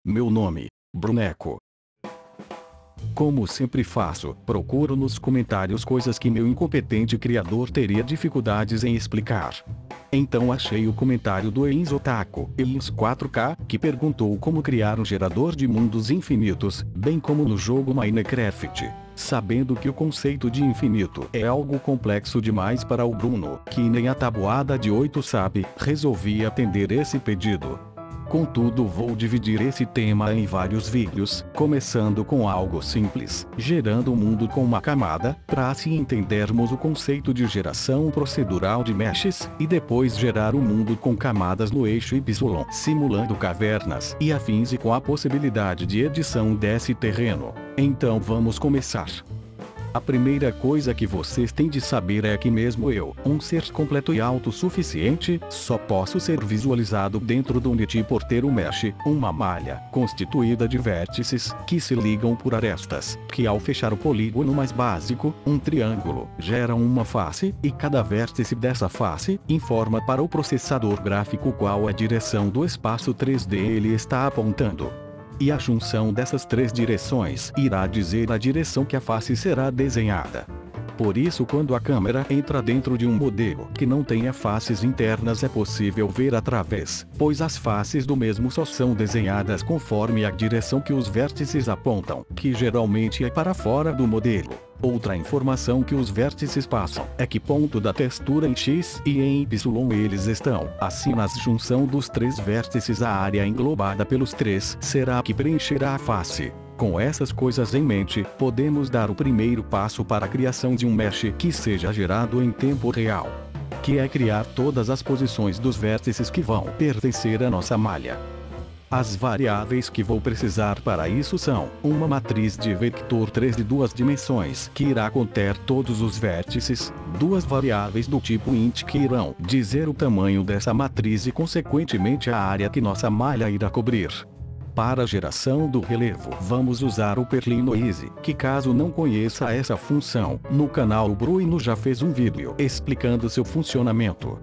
Meu nome, Bruneco. Como sempre faço, procuro nos comentários coisas que meu incompetente criador teria dificuldades em explicar. Então achei o comentário do Enzotaku, Eins4K, que perguntou como criar um gerador de mundos infinitos, bem como no jogo Minecraft. Sabendo que o conceito de infinito é algo complexo demais para o Bruno, que nem a tabuada de 8 sabe, resolvi atender esse pedido. Contudo, vou dividir esse tema em vários vídeos, começando com algo simples, gerando um mundo com uma camada, para assim entendermos o conceito de geração procedural de meshes, e depois gerar um mundo com camadas no eixo Y, simulando cavernas e afins e com a possibilidade de edição desse terreno. Então vamos começar. A primeira coisa que vocês têm de saber é que mesmo eu, um ser completo e autossuficiente, só posso ser visualizado dentro do Unity por ter um mesh, uma malha, constituída de vértices, que se ligam por arestas, que ao fechar o polígono mais básico, um triângulo, geram uma face, e cada vértice dessa face, informa para o processador gráfico qual é a direção do espaço 3D ele está apontando. E a junção dessas três direções irá dizer a direção que a face será desenhada. Por isso, quando a câmera entra dentro de um modelo que não tenha faces internas, é possível ver através, pois as faces do mesmo só são desenhadas conforme a direção que os vértices apontam, que geralmente é para fora do modelo. Outra informação que os vértices passam é que ponto da textura em X e em Y eles estão. Assim, na junção dos três vértices, a área englobada pelos três será a que preencherá a face. Com essas coisas em mente, podemos dar o primeiro passo para a criação de um mesh que seja gerado em tempo real, que é criar todas as posições dos vértices que vão pertencer à nossa malha. As variáveis que vou precisar para isso são uma matriz de vector 3 de 2 dimensões que irá conter todos os vértices, duas variáveis do tipo int que irão dizer o tamanho dessa matriz e consequentemente a área que nossa malha irá cobrir. Para a geração do relevo, vamos usar o Perlin Noise, que caso não conheça essa função, no canal o Bruno já fez um vídeo explicando seu funcionamento.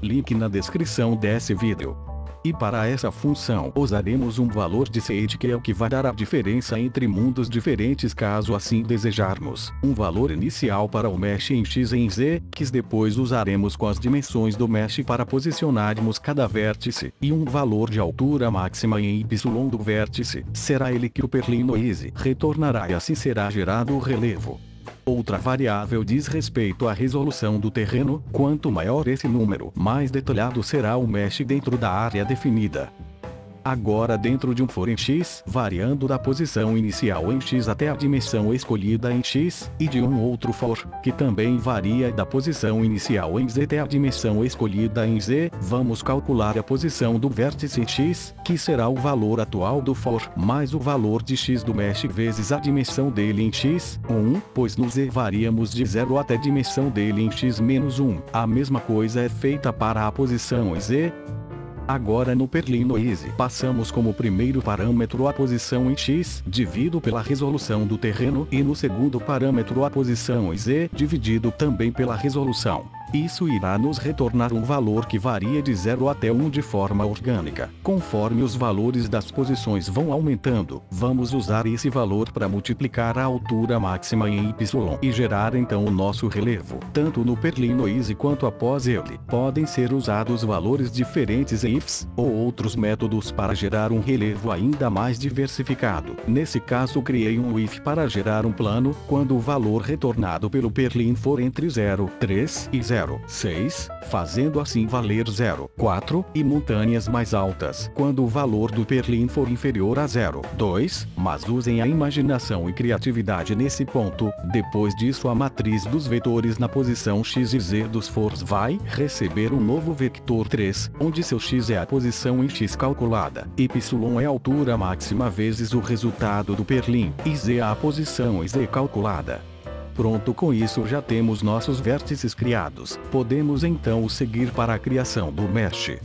Link na descrição desse vídeo. E para essa função usaremos um valor de seed que é o que vai dar a diferença entre mundos diferentes caso assim desejarmos. Um valor inicial para o mesh em X e em Z, que depois usaremos com as dimensões do mesh para posicionarmos cada vértice, e um valor de altura máxima em Y do vértice, será ele que o Perlin Noise retornará e assim será gerado o relevo. Outra variável diz respeito à resolução do terreno, quanto maior esse número, mais detalhado será o mesh dentro da área definida. Agora dentro de um for em X, variando da posição inicial em X até a dimensão escolhida em X, e de um outro for, que também varia da posição inicial em Z até a dimensão escolhida em Z, vamos calcular a posição do vértice X, que será o valor atual do for, mais o valor de X do mesh vezes a dimensão dele em X, 1, pois no Z variamos de 0 até a dimensão dele em X menos 1. A mesma coisa é feita para a posição em Z. Agora no Perlin Noise passamos como primeiro parâmetro a posição em X, dividido pela resolução do terreno, e no segundo parâmetro a posição em Z, dividido também pela resolução. Isso irá nos retornar um valor que varia de 0 até 1 de forma orgânica. Conforme os valores das posições vão aumentando, vamos usar esse valor para multiplicar a altura máxima em Y e gerar então o nosso relevo. Tanto no Perlin Noise quanto após ele, podem ser usados valores diferentes em ifs, ou outros métodos para gerar um relevo ainda mais diversificado. Nesse caso criei um if para gerar um plano, quando o valor retornado pelo Perlin for entre 0, 3 e 0. 6, fazendo assim valer 0, 4, e montanhas mais altas, quando o valor do Perlin for inferior a 0, 2, mas usem a imaginação e criatividade nesse ponto. Depois disso a matriz dos vetores na posição X e Z dos fors vai receber um novo vector 3, onde seu X é a posição em X calculada, Y é a altura máxima vezes o resultado do Perlin, e Z a posição em Z calculada. Pronto, com isso já temos nossos vértices criados. Podemos então seguir para a criação do mesh.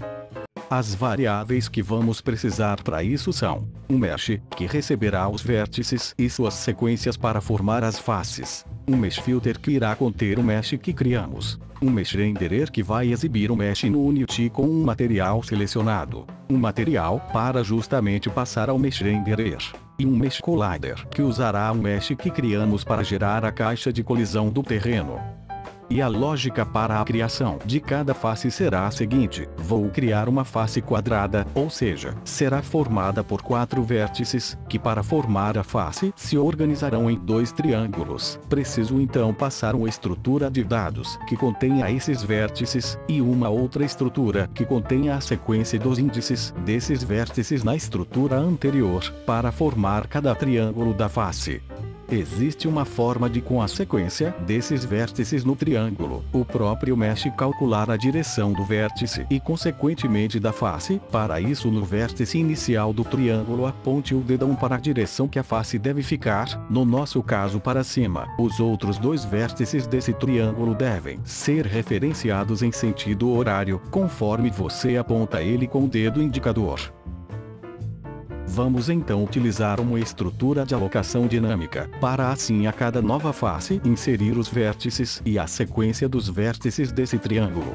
As variáveis que vamos precisar para isso são um mesh, que receberá os vértices e suas sequências para formar as faces. Um mesh filter que irá conter o mesh que criamos. Um Mesh Renderer que vai exibir um mesh no Unity com um material selecionado. Um material para justamente passar ao Mesh Renderer. E um Mesh Collider que usará o mesh que criamos para gerar a caixa de colisão do terreno. E a lógica para a criação de cada face será a seguinte: vou criar uma face quadrada, ou seja, será formada por 4 vértices, que para formar a face se organizarão em 2 triângulos. Preciso então passar uma estrutura de dados que contenha esses vértices, e uma outra estrutura que contenha a sequência dos índices desses vértices na estrutura anterior, para formar cada triângulo da face. Existe uma forma de, com a sequência desses vértices no triângulo, o próprio mesh calcular a direção do vértice e consequentemente da face. Para isso, no vértice inicial do triângulo aponte o dedão para a direção que a face deve ficar, no nosso caso para cima. Os outros 2 vértices desse triângulo devem ser referenciados em sentido horário, conforme você aponta ele com o dedo indicador. Vamos então utilizar uma estrutura de alocação dinâmica, para assim a cada nova face inserir os vértices e a sequência dos vértices desse triângulo.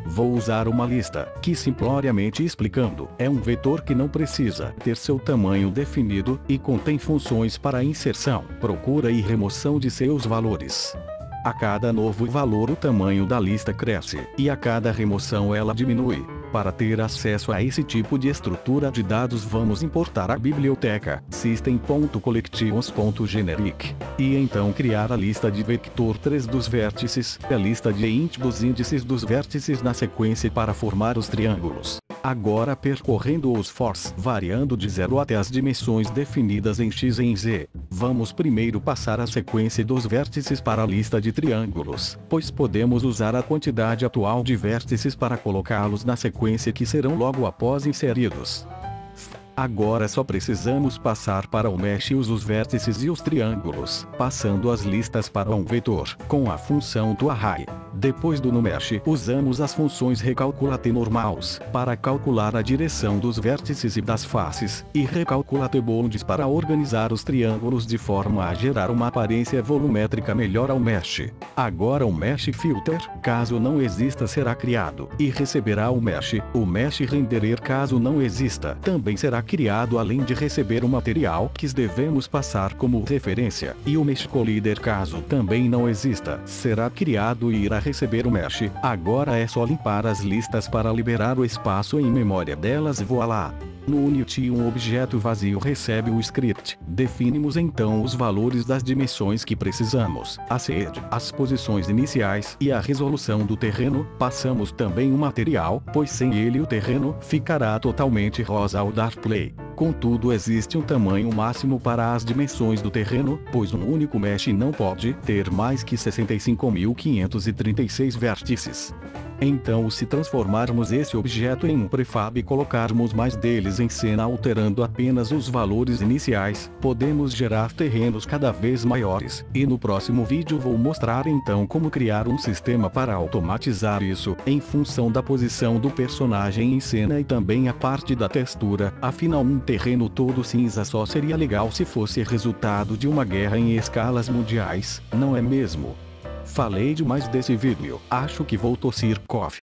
Vou usar uma lista, que simploriamente explicando, é um vetor que não precisa ter seu tamanho definido, e contém funções para inserção, procura e remoção de seus valores. A cada novo valor o tamanho da lista cresce, e a cada remoção ela diminui. Para ter acesso a esse tipo de estrutura de dados, vamos importar a biblioteca system.collections.generic, e então criar a lista de vector 3 dos vértices, a lista de int dos índices dos vértices na sequência para formar os triângulos. Agora percorrendo os fors, variando de 0 até as dimensões definidas em x e em z, vamos primeiro passar a sequência dos vértices para a lista de triângulos, pois podemos usar a quantidade atual de vértices para colocá-los na sequência que serão logo após inseridos. Agora só precisamos passar para o mesh os vértices e os triângulos, passando as listas para um vetor, com a função toArray. Depois do noMesh, usamos as funções recalculateNormals, para calcular a direção dos vértices e das faces, e recalculateBounds para organizar os triângulos de forma a gerar uma aparência volumétrica melhor ao mesh. Agora o Mesh Filter, caso não exista, será criado, e receberá o Mesh Renderer caso não exista, também será criado, além de receber o material que devemos passar como referência, e o Mesh Collider caso também não exista, será criado e irá receber o mesh. Agora é só limpar as listas para liberar o espaço em memória delas e voilá! No Unity um objeto vazio recebe o script. Definimos então os valores das dimensões que precisamos, a seed, as posições iniciais e a resolução do terreno. Passamos também o material, pois sem ele o terreno ficará totalmente rosa ao dar play. Contudo, existe um tamanho máximo para as dimensões do terreno, pois um único mesh não pode ter mais que 65.536 vértices. Então, se transformarmos esse objeto em um prefab e colocarmos mais deles em cena alterando apenas os valores iniciais, podemos gerar terrenos cada vez maiores, e no próximo vídeo vou mostrar então como criar um sistema para automatizar isso, em função da posição do personagem em cena e também a parte da textura. Afinal, um terreno todo cinza só seria legal se fosse resultado de uma guerra em escalas mundiais, não é mesmo? Falei demais desse vídeo, acho que vou tossir cough.